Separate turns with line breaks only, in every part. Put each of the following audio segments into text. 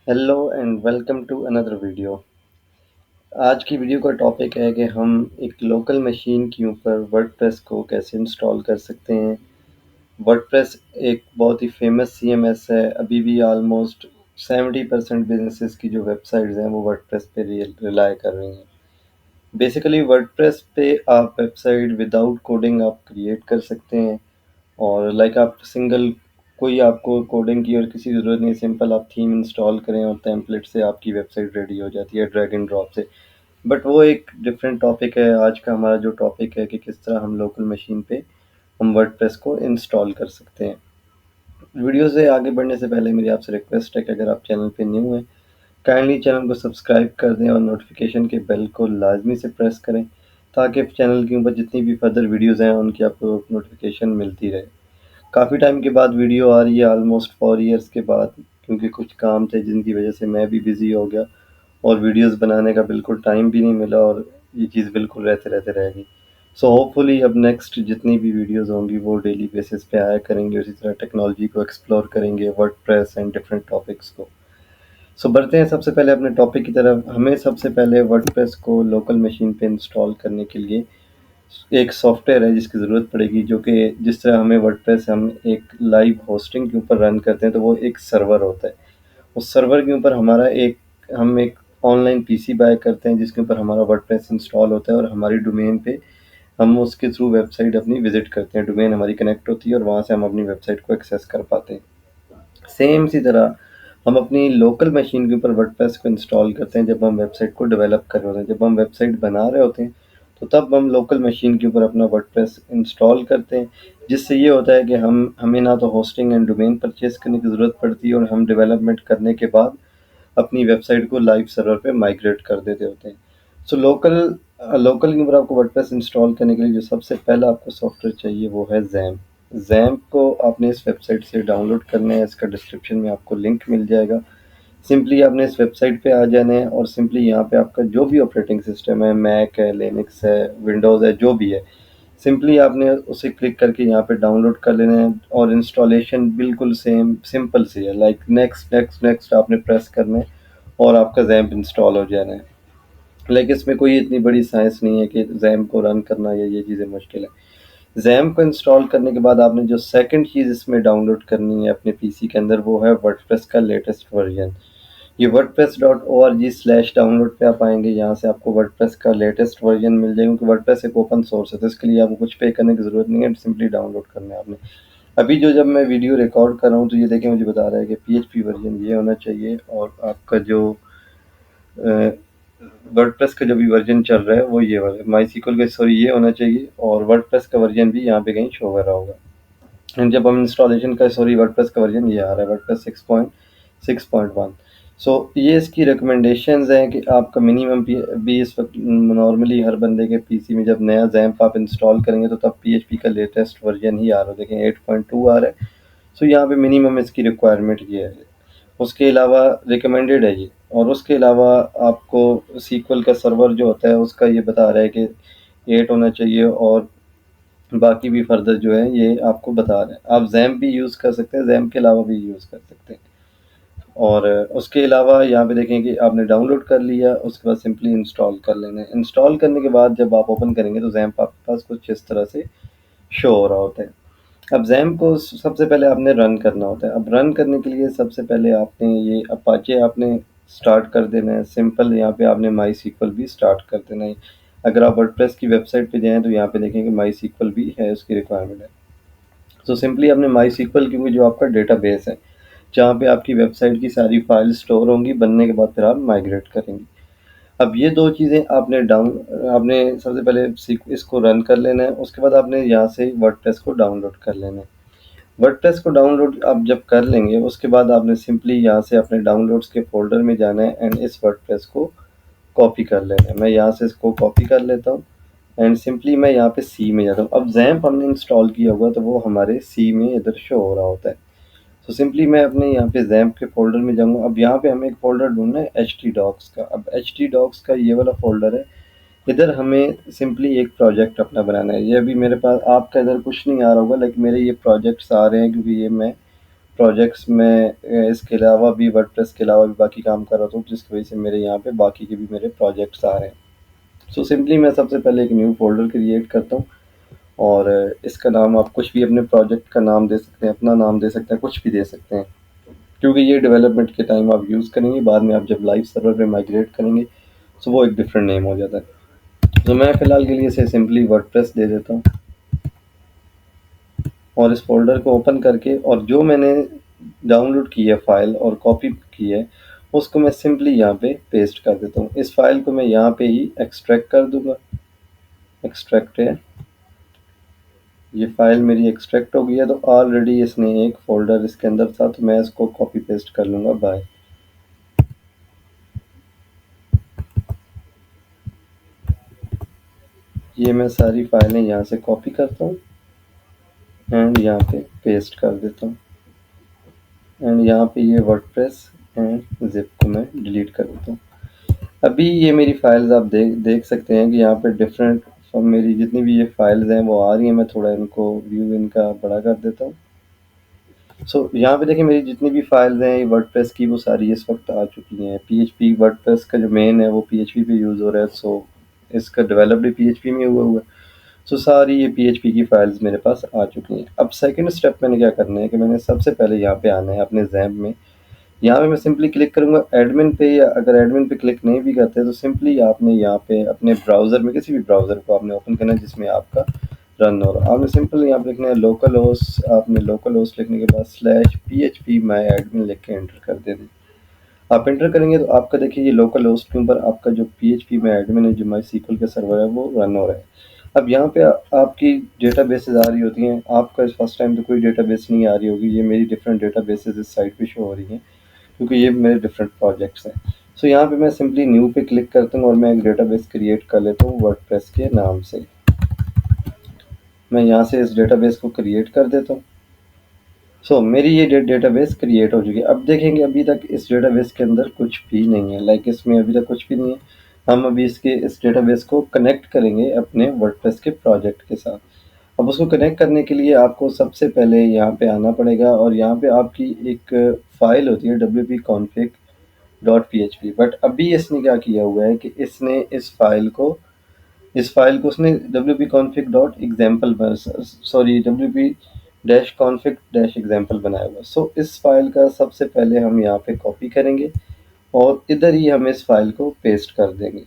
Hello and welcome to another video. आज की video का टॉपिक है कि हम एक लोकल मशीन के ऊपर वर्डप्रेस को कैसे इंस्टॉल कर सकते हैं। वर्डप्रेस एक बहुत ही फेमस सीएमएस है। अभी भी ऑलमोस्ट 70% बिजनेसेस की जो वेबसाइट्स हैं वो वर्डप्रेस पे रिलाई कर रही हैं। बेसिकली वर्डप्रेस पे आप वेबसाइट विदाउट कोडिंग आप क्रिएट कर सकते हैं और आप सिंगल कोई आपको कोडिंग की और किसी ज़रूरत नहीं, सिंपल आप थीम इंस्टॉल करें और टेम्पलेट से आपकी वेबसाइट रेडी हो जाती है ड्रैग एंड ड्रॉप से। बट वो एक डिफरेंट टॉपिक है। आज का हमारा जो टॉपिक है कि किस तरह हम लोकल मशीन पे हम वर्डप्रेस को इंस्टॉल कर सकते हैं। वीडियो से आगे बढ़ने से पहले मेरी आपसे रिक्वेस्ट है कि अगर आप चैनल पे न्यू हैं, काइंडली चैनल को सब्सक्राइब कर दें और नोटिफिकेशन के बेल को लाजमी से प्रेस करें ताकि चैनल के ऊपर जितनी भी फर्दर वीडियोज़ हैं उनकी आपको नोटिफिकेशन मिलती रहे। काफ़ी टाइम के बाद वीडियो आ रही है, ऑलमोस्ट 4 ईयर्स के बाद, क्योंकि कुछ काम थे जिनकी वजह से मैं भी बिज़ी हो गया और वीडियोस बनाने का बिल्कुल टाइम भी नहीं मिला और ये चीज़ बिल्कुल रहते रहते रह गई। सो होपफुली अब नेक्स्ट जितनी भी वीडियोस होंगी वो डेली बेसिस पे आया करेंगे, उसी तरह टेक्नोलॉजी को एक्सप्लोर करेंगे, वर्डप्रेस एंड डिफरेंट टॉपिक्स को। सो बढ़ते हैं सबसे पहले अपने टॉपिक की तरफ। हमें सबसे पहले वर्डप्रेस को लोकल मशीन पे इंस्टॉल करने के लिए एक सॉफ्टवेयर है जिसकी ज़रूरत पड़ेगी, जो कि जिस तरह हमें वर्डप्रेस हम एक लाइव होस्टिंग के ऊपर रन करते हैं तो वो एक सर्वर होता है। उस सर्वर के ऊपर हम एक ऑनलाइन पीसी बाय करते हैं जिसके ऊपर हमारा वर्डप्रेस इंस्टॉल होता है और हमारी डोमेन पे हम उसके थ्रू वेबसाइट अपनी विजिट करते हैं। डोमेन हमारी कनेक्ट होती है और वहाँ से हम अपनी वेबसाइट को एक्सेस कर पाते हैं। सेम इसी तरह हम अपनी लोकल मशीन के ऊपर वर्डप्रेस को इंस्टॉल करते हैं जब हम वेबसाइट को डेवलप कर रहे होते हैं। जब हम वेबसाइट बना रहे होते हैं तो तब हम लोकल मशीन के ऊपर अपना वर्डप्रेस इंस्टॉल करते हैं, जिससे ये होता है कि हमें ना तो होस्टिंग एंड डोमेन परचेज करने की ज़रूरत पड़ती है और हम डेवलपमेंट करने के बाद अपनी वेबसाइट को लाइव सर्वर पे माइग्रेट कर देते होते हैं। सो लोकल के ऊपर आपको वर्डप्रेस इंस्टॉल करने के लिए जो सबसे पहला आपको सॉफ्टवेयर चाहिए वो है ज़ैम्प। ज़ैम्प को आपने इस वेबसाइट से डाउनलोड करना है, इसका डिस्क्रिप्शन में आपको लिंक मिल जाएगा। सिंपली आपने इस वेबसाइट पे आ जाना है और सिंपली यहाँ पे आपका जो भी ऑपरेटिंग सिस्टम है, मैक है, लिनक्स है, विंडोज़ है, जो भी है, सिंपली आपने उसे क्लिक करके यहाँ पे डाउनलोड कर लेना है और इंस्टॉलेशन बिल्कुल सेम सिंपल सी है। नेक्स्ट नेक्स्ट नेक्स्ट आपने प्रेस करना है और आपका ज़ैम्प इंस्टॉल हो जाना है। इसमें कोई इतनी बड़ी साइंस नहीं है कि ज़ैम्प को रन करना या ये चीज़ें मुश्किल है। ज़ैम्प को इंस्टॉल करने के बाद आपने जो सेकंड चीज़ इसमें डाउनलोड करनी है अपने पीसी के अंदर वो है वर्डप्रेस का लेटेस्ट वर्जन। ये wordpress.org/डाउनलोड पे आप आएंगे, यहाँ से आपको वर्डप्रेस का लेटेस्ट वर्जन मिल जाएगा, क्योंकि वर्डप्रेस एक ओपन सोर्स है तो इसके लिए आपको कुछ पे करने की ज़रूरत नहीं है, सिंपली डाउनलोड करना है आपने। अभी जब मैं वीडियो रिकॉर्ड कर रहा हूँ तो ये देखिए मुझे बता रहा है कि पीएचपी वर्जन ये होना चाहिए और आपका जो वर्डप्रेस का जो भी वर्जन चल रहा है वो ये वाला माई सीक्वल का, सॉरी, ये होना चाहिए और वर्डप्रेस का वर्जन भी यहाँ पे कहीं शो कर रहा होगा। एंड जब हम इंस्टॉलेशन का, सॉरी, वर्डप्रेस का वर्जन ये आ रहा है वर्डप्रेस 6.6.1। सो ये इसकी रिकमेंडेशंस हैं कि आपका मिनिमम भी इस वक्त नॉर्मली हर बंदे के पीसी में जब नया ज़ैम्प आप इंस्टॉल करेंगे तो तब पीएचपी का लेटेस्ट वर्जन ही आ रहा है। देखें 8.2 आ रहा है। सो यहाँ पे मिनिमम इसकी रिक्वायरमेंट ये है। उसके अलावा रिकमेंडेड है ये, और उसके अलावा आपको सीक्वल का सर्वर जो होता है उसका ये बता रहा है कि 8 होना चाहिए और बाकी भी फर्दर जो है ये आपको बता रहे हैं। आप ज़ैम्प भी यूज़ कर सकते हैं, ज़ैम्प के अलावा भी यूज़ कर सकते हैं। और उसके अलावा यहाँ पे देखें कि आपने डाउनलोड कर लिया, उसके बाद सिंपली इंस्टॉल कर लेना है। इंस्टॉल करने के बाद जब आप ओपन करेंगे तो ज़ैम्प आपके पास कुछ इस तरह से शो हो रहा होता है। अब ज़ैम्प को सबसे पहले आपने रन करना होता है। अब रन करने के लिए सबसे पहले आपने ये अपाचे आपने स्टार्ट कर देना है। सिंपल यहाँ पे आपने माई सीक्वल भी स्टार्ट कर देना है। अगर आप वर्डप्रेस की वेबसाइट पे जाएँ तो यहाँ पे देखेंगे माई सीक्वल भी है, उसकी रिक्वायरमेंट है। तो सिंपली आपने माई सीक्वल, क्योंकि जो आपका डेटाबेस है जहाँ पे आपकी वेबसाइट की सारी फाइल स्टोर होंगी, बनने के बाद फिर आप माइग्रेट करेंगे। अब ये 2 चीज़ें आपने सबसे पहले इसको रन कर लेना है, उसके बाद आपने यहाँ से वर्डप्रेस को डाउनलोड कर लेना है। वर्डप्रेस को डाउनलोड आप जब कर लेंगे उसके बाद आपने सिंपली यहाँ से अपने डाउनलोड्स के फ़ोल्डर में जाना है एंड इस वर्डप्रेस को कॉपी कर लेना है। मैं यहाँ से इसको कॉपी कर लेता हूँ एंड सिंपली मैं यहाँ पे सी में जाता हूँ। अब ज़ैम्प हमने इंस्टॉल किया होगा तो वो हमारे सी में इधर शो हो रहा होता है। तो सिंपली मैं अपने यहाँ पे ज़ैम्प के फ़ोल्डर में जाऊँगा। अब यहाँ पे हमें एक फ़ोल्डर ढूँढना है htdocs का। अब htdocs का ये वाला फ़ोल्डर है, इधर हमें सिंपली एक प्रोजेक्ट अपना बनाना है। ये अभी मेरे पास आपका इधर कुछ नहीं आ रहा होगा, लेकिन मेरे ये प्रोजेक्ट्स आ रहे हैं क्योंकि ये मैं प्रोजेक्ट्स में इसके अलावा भी वर्डप्रेस के अलावा भी बाकी काम कर रहा हूँ, जिसकी वजह से मेरे यहाँ पे बाकी के भी मेरे प्रोजेक्ट्स आ रहे हैं। सो सिंपली मैं सबसे पहले एक न्यू फोल्डर क्रिएट करता हूँ और इसका नाम आप कुछ भी अपने प्रोजेक्ट का नाम दे सकते हैं, अपना नाम दे सकते हैं, कुछ भी दे सकते हैं, क्योंकि ये डेवलपमेंट के टाइम आप यूज़ करेंगे, बाद में आप जब लाइव सर्वर पे माइग्रेट करेंगे तो वो एक डिफरेंट नेम हो जाता है। तो मैं फ़िलहाल के लिए इसे सिंपली वर्डप्रेस दे देता हूँ और इस फ़ोल्डर को ओपन करके और जो मैंने डाउनलोड की है फ़ाइल और कॉपी की है उसको मैं सिंपली यहाँ पे पेस्ट कर देता हूँ। इस फ़ाइल को मैं यहाँ पे ही एक्सट्रैक्ट कर दूँगा। एक्सट्रैक्ट है, ये फ़ाइल मेरी एक्सट्रैक्ट हो गई है। तो ऑलरेडी इसने एक फ़ोल्डर इसके अंदर था, तो मैं इसको कॉपी पेस्ट कर लूँगा बाय। ये मैं सारी फाइलें यहाँ से कॉपी करता हूँ एंड यहाँ पे पेस्ट कर देता हूँ एंड यहाँ पे ये वर्डप्रेस एंड ज़िप को मैं डिलीट कर देता हूँ। अभी ये मेरी फाइल्स आप देख सकते हैं कि यहाँ पे डिफरेंट मेरी जितनी भी ये फाइल्स हैं वो आ रही हैं। मैं थोड़ा इनको व्यू इनका बड़ा कर देता हूँ। सो यहाँ पे देखिए मेरी जितनी भी फाइल्स हैं ये वर्डप्रेस की वो सारी इस वक्त आ चुकी हैं। पीएचपी वर्डप्रेस का जो मेन है वो पीएचपी पे यूज़ हो रहा है, सो इसका डेवलप भी पीएचपी में हुआ है। सो सारी ये पीएचपी की फाइल्स मेरे पास आ चुकी हैं। अब सेकंड स्टेप मैंने क्या करना है कि मैंने सबसे पहले यहाँ पे आना है अपने ज़ैम्प में। यहाँ पे मैं सिंपली क्लिक करूँगा एडमिन पे, या अगर एडमिन पे क्लिक नहीं भी करते तो सिंपली आपने यहाँ पे अपने ब्राउज़र में किसी भी ब्राउज़र को आपने ओपन करना है जिसमें आपका रन हो रहा है। आपने सिंपल यहाँ पे लिखना है लोकल होस्ट। आपने लोकल होस्ट लिखने के बाद /php my admin लिख के एंटर कर देना। आप एंटर करेंगे तो आपका देखिए ये लोकल होस्ट के ऊपर आपका जो PHP में एडमिन है, जो MySQL का सर्वर है वो रन हो रहा है। अब यहाँ पे आपकी डेटाबेसेस आ रही होती हैं। आपका इस फर्स्ट टाइम तो कोई डेटाबेस नहीं आ रही होगी। ये मेरी डिफरेंट डेटाबेसेस इस साइट पे शो हो रही हैं क्योंकि ये मेरे डिफरेंट प्रोजेक्ट्स हैं। सो यहाँ पे मैं सिंपली न्यू पे क्लिक करता हूँ और मैं एक डेटाबेस क्रिएट कर लेता हूँ वर्डप्रेस के नाम से। मैं यहाँ से इस डेटाबेस को क्रिएट कर देता हूँ। सो मेरी ये डेटाबेस क्रिएट हो चुकी है। अब देखेंगे अभी तक इस डेटाबेस के अंदर कुछ भी नहीं है, लाइक इसमें अभी तक कुछ भी नहीं है। हम अभी इस डेटाबेस को कनेक्ट करेंगे अपने वर्डप्रेस के प्रोजेक्ट के साथ। अब उसको कनेक्ट करने के लिए आपको सबसे पहले यहाँ पे आना पड़ेगा और यहाँ पे आपकी एक फ़ाइल होती है wp-config.php। बट अभी इसने क्या किया हुआ है कि इसने इस फाइल को उसने wp-config.example wp-config-example बनाया हुआ है। सो इस फाइल का सबसे पहले हम यहाँ पे कॉपी करेंगे और इधर ही हम इस फाइल को पेस्ट कर देंगे।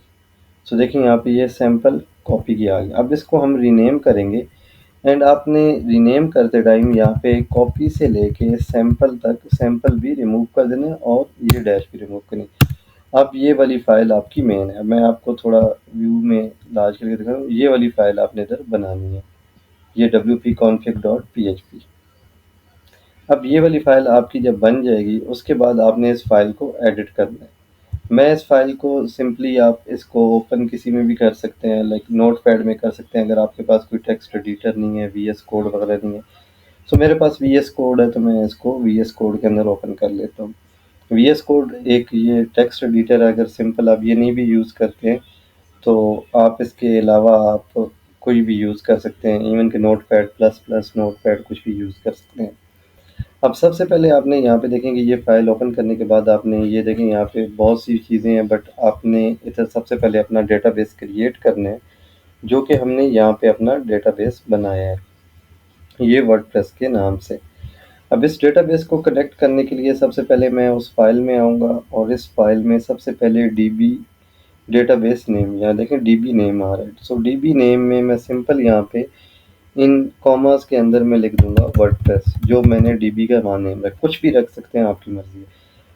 सो देखिए यहाँ पे ये सैम्पल कॉपी किया गया। अब इसको हम रीनेम करेंगे एंड आपने रीनेम करते टाइम यहाँ पे कॉपी से लेके सैम्पल तक सैम्पल भी रिमूव कर देना और ये डैश भी रिमूव करनी। अब ये वाली फ़ाइल आपकी मेन है। मैं आपको थोड़ा व्यू में लार्ज करके दिखा रहा हूँ। ये वाली फ़ाइल आपने इधर बनानी है, ये wp-config.php। अब ये वाली फ़ाइल आपकी जब बन जाएगी उसके बाद आपने इस फ़ाइल को एडिट करना है। मैं इस फ़ाइल को सिंपली आप इसको ओपन किसी में भी कर सकते हैं, लाइक नोटपैड में कर सकते हैं अगर आपके पास कोई टेक्स्ट एडिटर नहीं है, VS कोड वगैरह नहीं है। सो मेरे पास VS कोड है तो मैं इसको VS कोड के अंदर ओपन कर लेता हूँ। VS कोड एक ये टेक्स्ट एडिटर है। अगर सिंपल आप ये नहीं भी यूज़ करते हैं तो आप इसके अलावा आप कोई भी यूज़ कर सकते हैं, इवन कि नोटपैड प्लस प्लस नोटपैड कुछ भी यूज़ कर सकते हैं। अब सबसे पहले आपने यहाँ पे देखेंगे ये फ़ाइल ओपन करने के बाद आपने ये देखें यहाँ पे बहुत सी चीज़ें हैं, बट आपने इधर सबसे पहले अपना डेटाबेस क्रिएट करना है, जो कि हमने यहाँ पे अपना डेटाबेस बनाया है ये वर्डप्रेस के नाम से। अब इस डेटाबेस को कनेक्ट करने के लिए सबसे पहले मैं उस फाइल में आऊँगा और इस फाइल में सबसे पहले DB डेटाबेस नेम, यहाँ देखें DB नेम आ रहा है। सो DB नेम में मैं सिंपल यहाँ पे इन कॉमास के अंदर मैं लिख दूंगा वर्डप्रेस, जो मैंने DB का वहाँ नेम रख, कुछ भी रख सकते हैं, आपकी मर्जी है।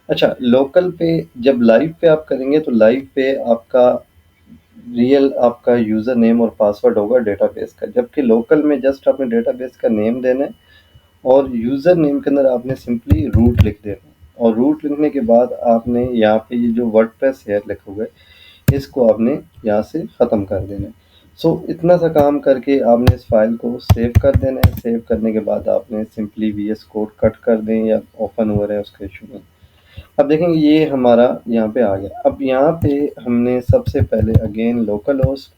अच्छा, लोकल पे जब लाइव पे आप करेंगे तो लाइव पे आपका रियल आपका यूज़र नेम और पासवर्ड होगा डेटाबेस का, जबकि लोकल में जस्ट आपने डेटाबेस का नेम देना है और यूज़र नेम के अंदर आपने सिंपली रूट लिख देना है। और रूट लिखने के बाद आपने यहाँ पे ये जो वर्डप्रेस है लिखा हुआ है इसको आपने यहाँ से ख़त्म कर देना है। सो इतना सा काम करके आपने इस फाइल को सेव कर देना है। सेव करने के बाद आपने सिंपली VS कोड कट कर दें या ओपन हो रहा है उसका इशू नहीं। अब देखेंगे ये हमारा यहाँ पे आ गया। अब यहाँ पे हमने सबसे पहले अगेन लोकल होस्ट,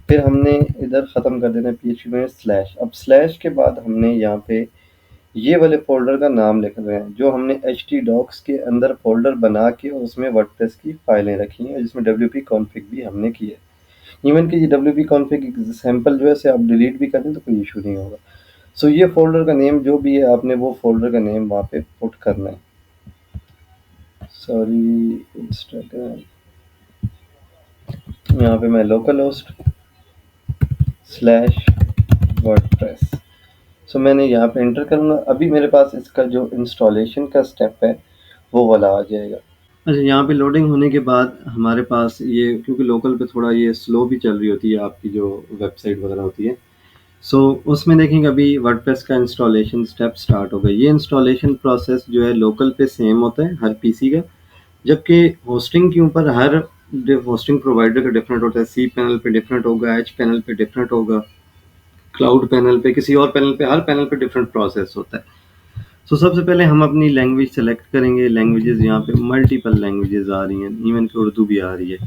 फिर हमने इधर ख़त्म कर देना है PHP में स्लैश। अब स्लैश के बाद हमने यहाँ पे ये वाले फ़ोल्डर का नाम लिख रहे हैं, जो हमने htdocs के अंदर फ़ोल्डर बना के और उसमें वर्डप्रेस की फ़ाइलें रखी हैं, जिसमें wp config भी हमने की है। इवन कि ये wp config सैंपल जो है इसे आप डिलीट भी कर दें तो कोई इशू नहीं होगा। सो ये फ़ोल्डर का नेम जो भी है, आपने वो फ़ोल्डर का नेम वहाँ पे पुट करना है। सॉरी, इंस्टाग्राम, यहाँ पे मैं लोकल होस्ट स्लैश वर्डप्रेस, सो मैंने यहाँ पे एंटर करूँगा। अभी मेरे पास इसका जो इंस्टॉलेशन का स्टेप है वो वाला आ जाएगा। अच्छा, यहाँ पे लोडिंग होने के बाद हमारे पास ये, क्योंकि लोकल पे थोड़ा ये स्लो भी चल रही होती है आपकी जो वेबसाइट वगैरह होती है, सो उसमें देखेंगे अभी वर्डप्रेस का इंस्टॉलेशन स्टेप स्टार्ट हो गया। ये इंस्टॉलेशन प्रोसेस जो है लोकल पे सेम होता है हर पीसी का, जबकि होस्टिंग के ऊपर हर होस्टिंग प्रोवाइडर का डिफरेंट होता है। सी पैनल पे डिफरेंट होगा, एच पैनल पे डिफरेंट होगा, क्लाउड पैनल पे, किसी और पैनल पे, हर पैनल पे डिफरेंट प्रोसेस होता है। सो सबसे पहले हम अपनी लैंग्वेज सेलेक्ट करेंगे। लैंग्वेजेस यहाँ पे मल्टीपल लैंग्वेजेस आ रही हैं, इवन कि उर्दू भी आ रही है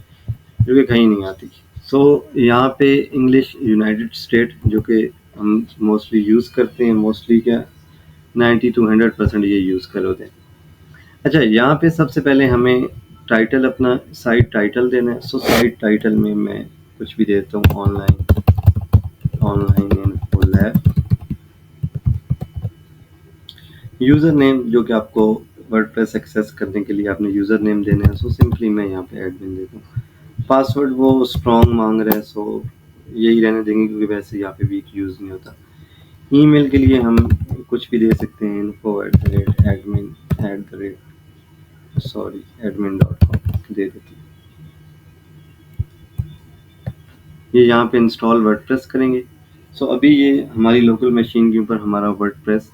जो कि कहीं नहीं आती। सो यहाँ पे इंग्लिश यूनाइटेड स्टेट जो कि हम मोस्टली यूज़ करते हैं, मोस्टली क्या 90 to 100% ये यूज़ कर होते हैं। अच्छा, यहाँ पे सबसे पहले हमें टाइटल, अपना साइट टाइटल देना है। सो साइट टाइटल में मैं कुछ भी देता हूँ, online info lab. User name जो कि आपको वर्डप्रेस एक्सेस करने के लिए आपने यूज़र नेम देना है, सो सिंपली मैं यहाँ पे एडमिन देता हूँ। पासवर्ड वो स्ट्रॉन्ग मांग रहे हैं, सो यही रहने देंगे क्योंकि वैसे यहाँ पे वीक यूज़ नहीं होता। ईमेल के लिए हम कुछ भी दे सकते हैं, info@admin.com दे देते हैं। ये यहाँ पे इंस्टॉल वर्डप्रेस करेंगे। सो अभी ये हमारी लोकल मशीन के ऊपर हमारा वर्डप्रेस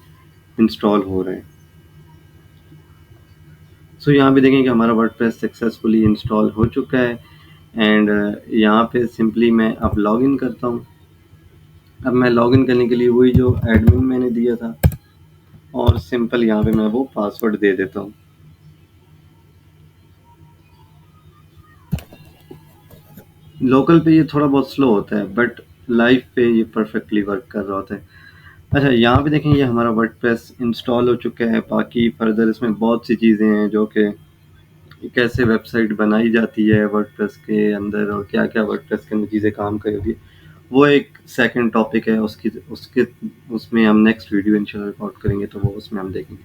इंस्टॉल हो रहा है। सो यहाँ पे देखें कि हमारा वर्डप्रेस सक्सेसफुली इंस्टॉल हो चुका है। एंड यहाँ पे सिंपली मैं अब लॉगिन करता हूँ। अब मैं लॉगिन करने के लिए वही जो एडमिन मैंने दिया था, और सिंपल यहाँ पे मैं वो पासवर्ड दे देता हूँ। लोकल पे ये थोड़ा बहुत स्लो होता है, बट लाइव पे ये परफेक्टली वर्क कर रहा होता है। अच्छा, यहाँ पे देखें ये हमारा वर्डप्रेस इंस्टॉल हो चुका है। बाकी फर्दर इसमें बहुत सी चीज़ें हैं जो कि कैसे वेबसाइट बनाई जाती है वर्डप्रेस के अंदर, और क्या क्या वर्डप्रेस के अंदर चीज़ें काम करेगी, वो एक सेकंड टॉपिक है। उसकी उसके उसमें हम नेक्स्ट वीडियो इंशाल्लाह रिकॉर्ड करेंगे तो वो उसमें हम देखेंगे।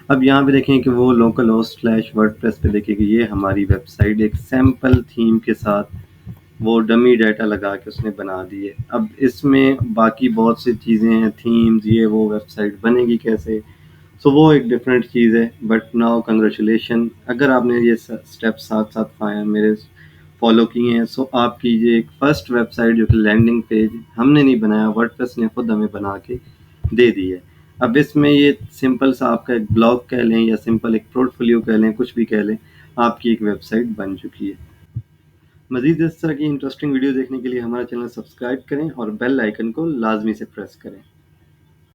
अब यहाँ पे देखें कि वो लोकल होस्ट स्लैश वर्डप्रेस पे देखें कि ये हमारी वेबसाइट एक सैम्पल थीम के साथ वो डमी डाटा लगा के उसने बना दी है। अब इसमें बाकी बहुत सी चीज़ें हैं, थीम्स, ये वो, वेबसाइट बनेगी कैसे, सो वो एक डिफरेंट चीज़ है। बट नाउ कंग्रेचुलेशन, अगर आपने ये स्टेप साथ साथ मेरे फॉलो किए हैं, सो आपकी ये एक फर्स्ट वेबसाइट जो कि लैंडिंग पेज हमने नहीं बनाया, वर्डप्रेस ने खुद हमें बना के दे दी है। अब इसमें ये सिंपल सा आपका एक ब्लॉग कह लें या सिंपल एक पोर्टफोलियो कह लें, कुछ भी कह लें, आपकी एक वेबसाइट बन चुकी है। मज़ीद इस तरह की इंटरेस्टिंग वीडियो देखने के लिए हमारा चैनल सब्सक्राइब करें और बेल आइकन को लाजमी से प्रेस करें।